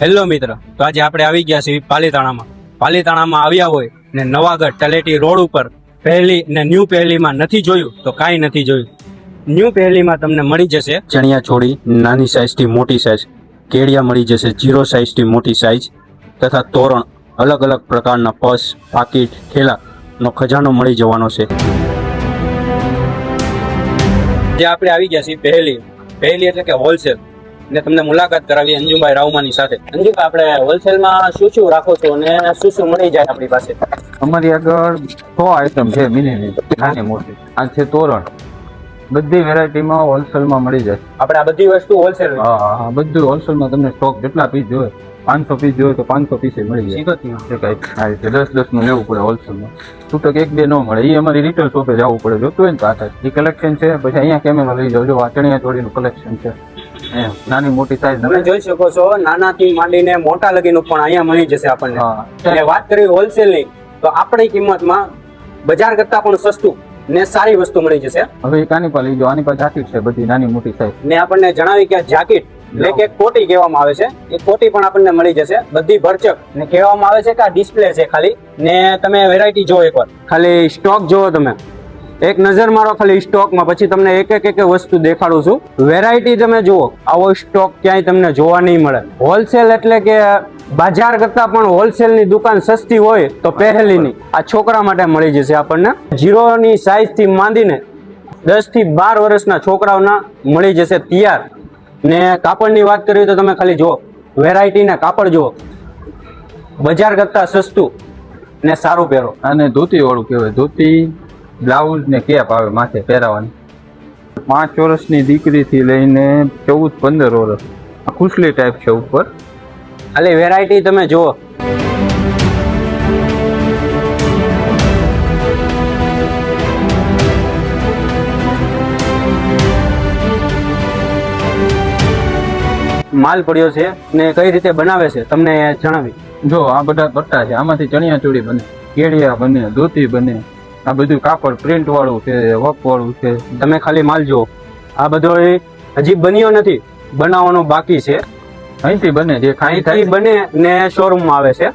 Hello મિત્ર, તો આજે આપણે આવી ગયા છીએ પાલીતાણામાં આવ્યા હોય ને નવાગઢ તલેટી રોડ ઉપર પહેલી ને ન્યૂ પહેલીમાં નથી જોયું તો કાંઈ નથી જોયું. ન્યૂ પહેલીમાં તમને મળી જશે ચણિયા ચોળી નાની સાઇઝથી મોટી સાઇઝ, કેડિયા મળી જશે 0 સાઇઝથી મોટી સાઇઝ તથા તોરણ, અલગ અલગ પ્રકારના પર્સ, પાકીટ, થેલાનો ખજાનો મળી જવાનો છે. જે આપણે આવી ગયા છીએ પહેલી એટલે કે હોલસેલ ને તમને મુલાકાત કરાવી અંજુભાઈ રાવમાની સાથે. અંજુભાઈ, આપણે હોલસેલમાં શું શું રાખો છો અને શું શું મળી જાય આપણી પાસે? અમારી આગળ 100 આઈટમ છે, મિનિમમ નાની મોટી. આ છે તોરણ, બધી વેરાયટીમાં હોલસેલમાં મળી જાય. આપણે આ બધી વસ્તુ હોલસેલ? હા, બધું હોલસેલમાં. તમને સ્ટોક જેટલા પીસ જોઈએ, 500 પીસ જોઈએ તો 500 પીસ મળી જાય. હા, 10 નું લેવું પડે હોલસેલમાં. છૂટક 1-2 ન મળે, એ અમારી રિટેલ શોપે જવું પડે. જોતું હોય ને તો આ થાય એ કલેક્શન છે. પછી અહીંયા કેમેરા લઈ જાવ, જો આ ચણિયા ચોળીનું કલેક્શન છે, નાની મોટી સાઈઝ તમે જોઈ શકો છો. નાનાથી માંડીને મોટા લગીનું પણ અહીંયા મળી જશે આપણને. અને વાત કરી હોલસેલની, તો આપણી કિંમતમાં બજાર કરતા પણ સસ્તું ને સારી વસ્તુ મળી જશે. હવે કાની પા લઈ જાઓ, આની પાસે જાકીટ છે બધી નાની મોટી સાઈઝ. ને આપણને જણાવી કે જાકીટ એટલે કે કોટી કહેવામાં આવે છે, એ કોટી પણ આપણને મળી જશે બધી ભરચક. ને કહેવામાં આવે છે કે આ ડિસ્પ્લે છે ખાલી, ને તમે વેરાયટી જો એકવાર, ખાલી સ્ટોક જોવો, તમે એક નજર મારો ખાલી સ્ટોકમાં, પછી તમને એક એક વસ્તુ દેખાડું છું. વેરાયટી તમે જુઓ, આવો સ્ટોક ક્યાંય તમને જોવા નહીં મળે. હોલસેલ એટલે કે બજાર કરતા પણ હોલસેલની દુકાન સસ્તી હોય તો પહેલીની આ છોકરા માટે મળી જશે આપણને. 0 ની સાઈઝ થી માંડીને 10 થી 12 વર્ષના છોકરાઓના મળી જશે તૈયાર. ને કાપડની વાત કરીએ તો તમે ખાલી જુઓ, વેરાયટી ના કાપડ જુઓ, બજાર કરતા સસ્તું ને સારું પહેરો. અને ધોતી વાળું કહેવાય. ધોતી, બ્લાઉઝ ને કેપ આવે માથે પહેરાવાની. 5 વર્ષની દીકરીથી લઈને 14-15 વર્ષ, આ ખુશલી ટાઈપ છે ઉપર. ખાલી વેરાયટી તમે જુઓ. માલ પડ્યો છે ને કઈ રીતે બનાવે છે તમને જણાવી. જો આ બધા પટ્ટા છે, આમાંથી ચણિયા ચોળી બને, કેડિયા બને, ધોતી બને. આ બધું કાપડ પ્રિન્ટ વાળું છે, વર્ક વાળું છે. તમે ખાલી માલ જુઓ. આ બધો હજી બન્યો નથી, બનાવવાનો બાકી છે. અહીંથી બને, જે ખાઈ અહીંથી બને ને શોરૂમમાં આવે છે.